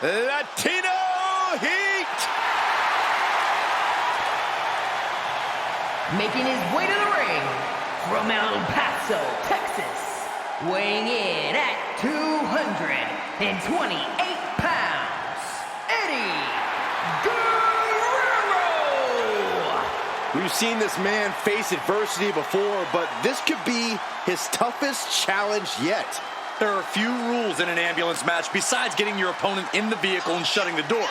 Latino Heat! Making his way to the ring from El Paso, Texas, weighing in at 228 pounds, Eddie Guerrero! We've seen this man face adversity before, but this could be his toughest challenge yet. There are few rules in an ambulance match besides getting your opponent in the vehicle and shutting the door.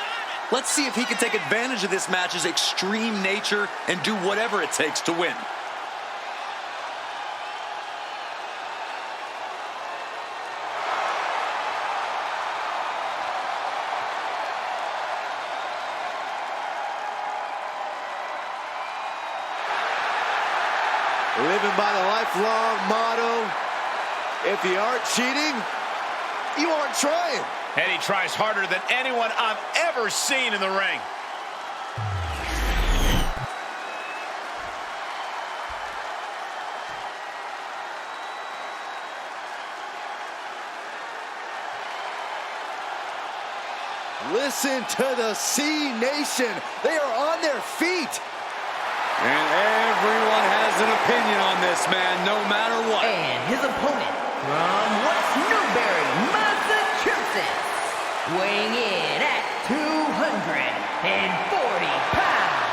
Let's see if he can take advantage of this match's extreme nature and do whatever it takes to win. Living by the lifelong motto, if you aren't cheating, you aren't trying. And he tries harder than anyone I've ever seen in the ring. Listen to the C Nation. They are on their feet. And everyone has an opinion on this man, no matter what. And his opponent from West Newbury, Massachusetts, weighing in at 240 pounds,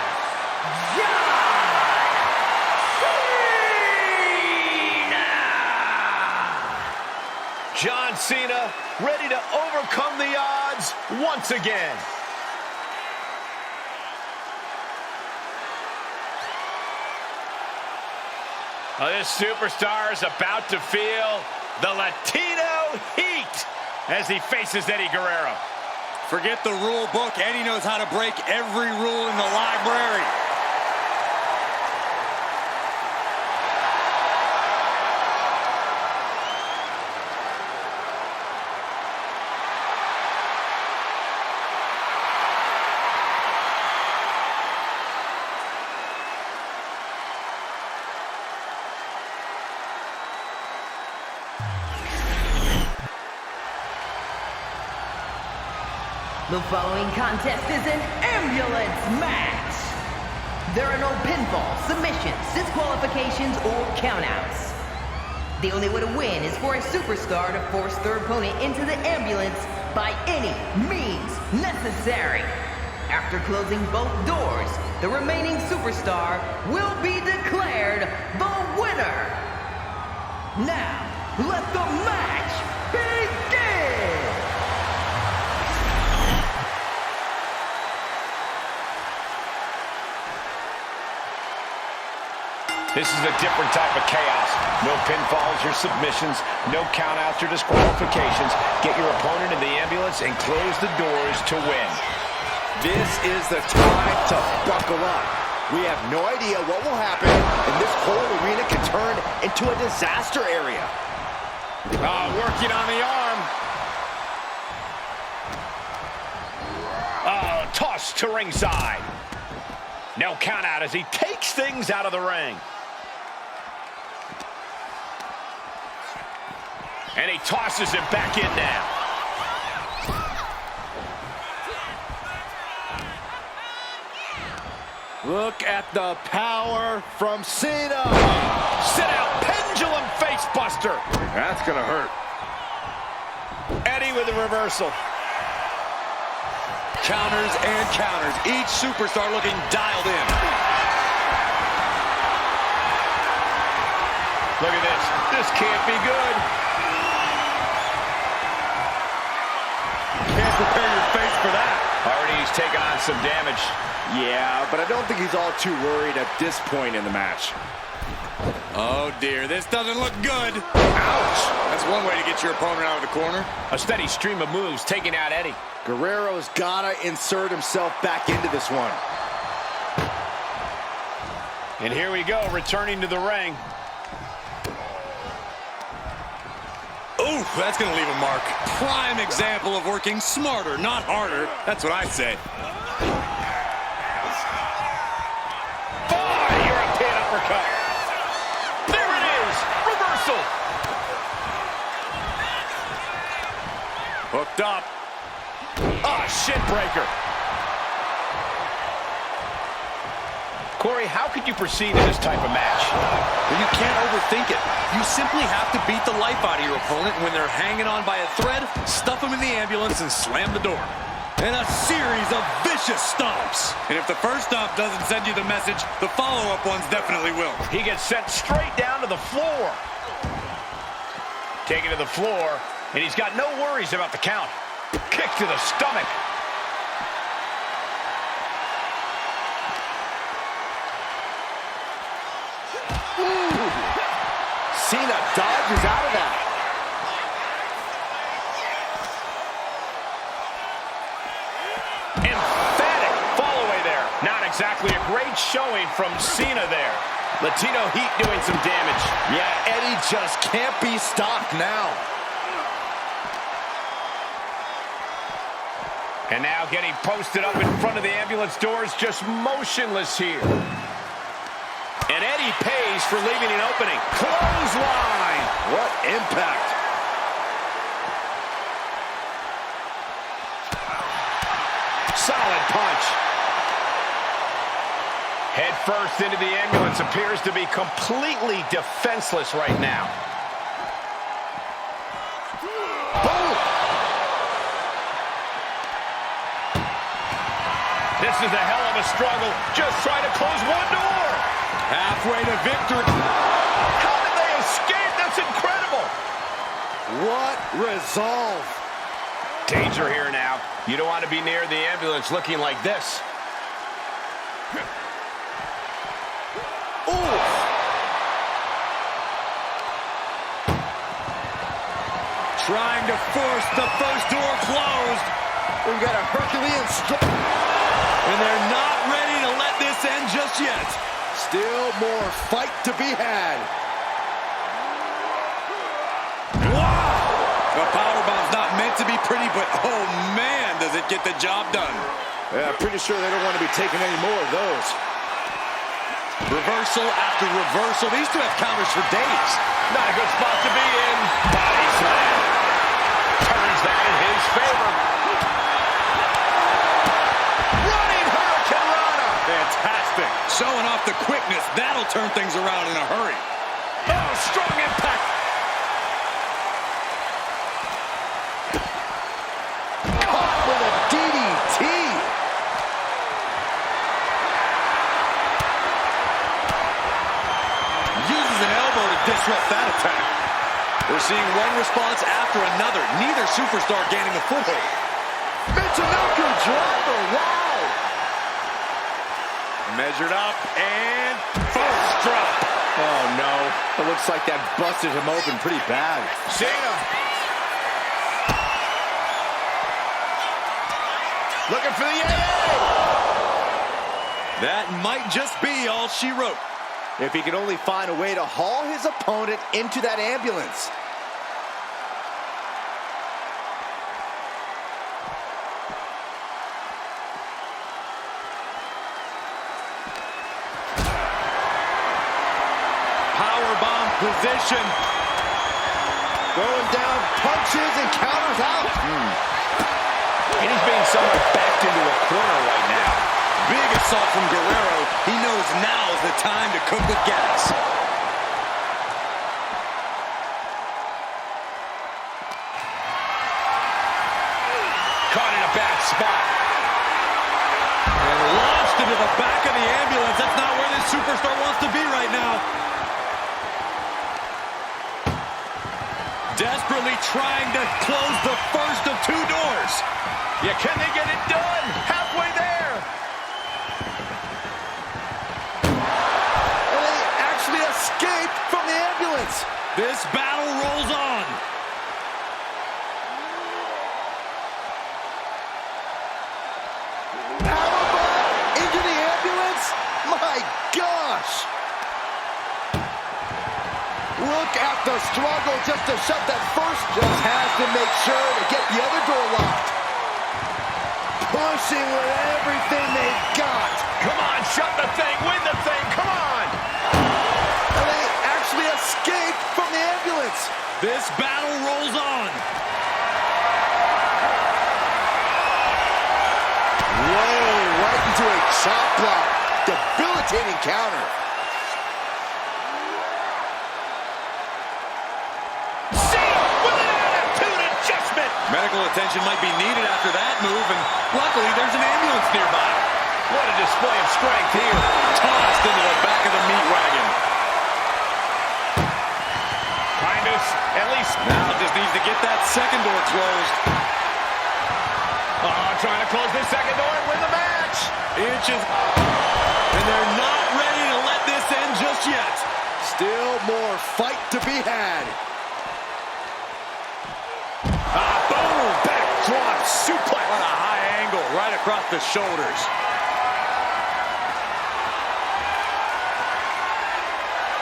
John Cena! Cena ready to overcome the odds once again. This superstar is about to feel the Latino heat as he faces Eddie Guerrero. Forget the rule book. Eddie knows how to break every rule in the library. The following contest is an ambulance match. There are no pinfalls, submissions, disqualifications, or countouts. The only way to win is for a superstar to force their opponent into the ambulance by any means necessary. After closing both doors, the remaining superstar will be declared the winner. Now, let the match begin! This is a different type of chaos. No pinfalls or submissions, no countouts or disqualifications. Get your opponent in the ambulance and close the doors to win. This is the time to buckle up. We have no idea what will happen, and this whole arena can turn into a disaster area. Working on the arm. Toss to ringside. No count out as he takes things out of the ring. And he tosses him back in now. Look at the power from Cena. Sit out pendulum face buster. That's gonna hurt. Eddie with the reversal. Counters and counters. Each superstar looking dialed in. Look at this. This can't be good. Can't prepare your face for that. Already he's taken on some damage. Yeah, but I don't think he's all too worried at this point in the match. Oh dear, this doesn't look good. Ouch! That's one way to get your opponent out of the corner. A steady stream of moves taking out Eddie. Guerrero's gotta insert himself back into this one. And here we go, returning to the ring. Ooh, that's gonna leave a mark. Prime example of working smarter, not harder. That's what I say. European uppercut. There it is, reversal. Hooked up. shin breaker. Corey, how could you proceed in this type of match? Well, you can't overthink it. You simply have to beat the life out of your opponent. When they're hanging on by a thread, stuff them in the ambulance and slam the door. And a series of vicious stomps. And if the first stomp doesn't send you the message, the follow-up ones definitely will. He gets sent straight down to the floor. Taken to the floor, and he's got no worries about the count. Kick to the stomach. Cena dodges out of that. Emphatic fall away there. Not exactly a great showing from Cena there. Latino Heat doing some damage. Yeah, Eddie just can't be stopped now. And now getting posted up in front of the ambulance doors, just motionless here. And Eddie pays for leaving an opening. Clothesline. What impact. Solid punch. Head first into the ambulance, appears to be completely defenseless right now. Boom. This is a hell of a struggle. Just trying to close one door. Halfway to victory. How did they escape? That's incredible. What resolve. Danger here now. You don't want to be near the ambulance looking like this. Ooh. Trying to force the first door closed. We've got a Herculean strike. And they're not ready to let this end just yet. Still more fight to be had. Wow! The powerbomb's not meant to be pretty, but oh man, does it get the job done. Yeah, pretty sure they don't want to be taking any more of those. Reversal after reversal. These two have counters for days. Not a good spot to be in. Body slam. Turns that in his favor. Running Hurricane Rana. Fantastic. Showing off the quickness. That'll turn things around in a hurry. Oh, strong impact. Caught with a DDT. Uses an elbow to disrupt that attack. We're seeing one response after another. Neither superstar gaining a foothold. Michinoku driver. Wow. Measured up and first drop. Oh, no. It looks like that busted him open pretty bad. Cena. Looking for the AA. That might just be all she wrote. If he could only find a way to haul his opponent into that ambulance. Powerbomb position. Throwing down punches and counters out. And he's being somewhat backed into a corner right now. Big assault from Guerrero. He knows now is the time to cook with gas. Caught in a bad spot. And launched into the back of the ambulance. That's not where this superstar wants to be right now. Desperately trying to close the first of two doors. Yeah, can they get it done? Halfway there. And they actually escaped from the ambulance. This battle rolls on. Powerbomb into the ambulance? My gosh! Look at the struggle just to shut that first. Just has to make sure to get the other door locked. Pushing with everything they've got. Come on, shut the thing, win the thing, come on! And they actually escaped from the ambulance. This battle rolls on. into a chop block. Debilitating counter. Cena with an attitude adjustment. Medical attention might be needed after that move, and luckily there's an ambulance nearby. What a display of strength here. Tossed into the back of the meat wagon. Behind us, at least. Now just needs to get that second door closed. Trying to close this second door and win the match. Inches. And they're not ready to let this end just yet. Still more fight to be had. Boom! Backdrop suplex. What a high angle right across the shoulders.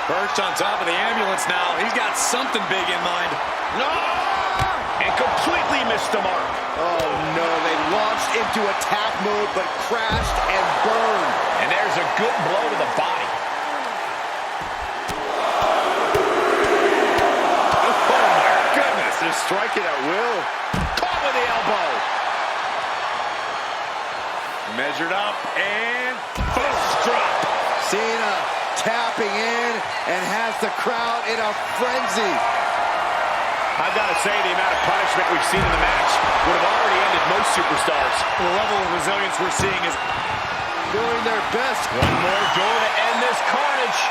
Perched on top of the ambulance now. He's got something big in mind. No! And completely missed the mark. Oh no, they launched into attack mode but crashed and burned. And there's a good blow to the body. Oh my goodness, they're striking at will. Caught with the elbow. Measured up and Fist drop. Cena tapping in and has the crowd in a frenzy. I've got to say, the amount of punishment we've seen in the match would have already ended most superstars. the level of resilience we're seeing is Doing their best. One more door to end this carnage.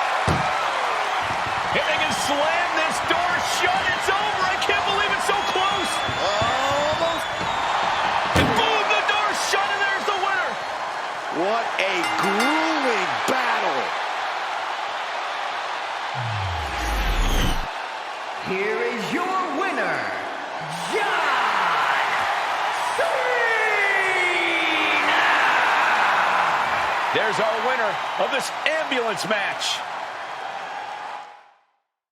If they can slam this door shut, it's over. I can't believe it's so close. Almost. And boom, the door's shut, and there's the winner. What a grueling battle. Here is your winner, John Cena! There's our winner of this ambulance match.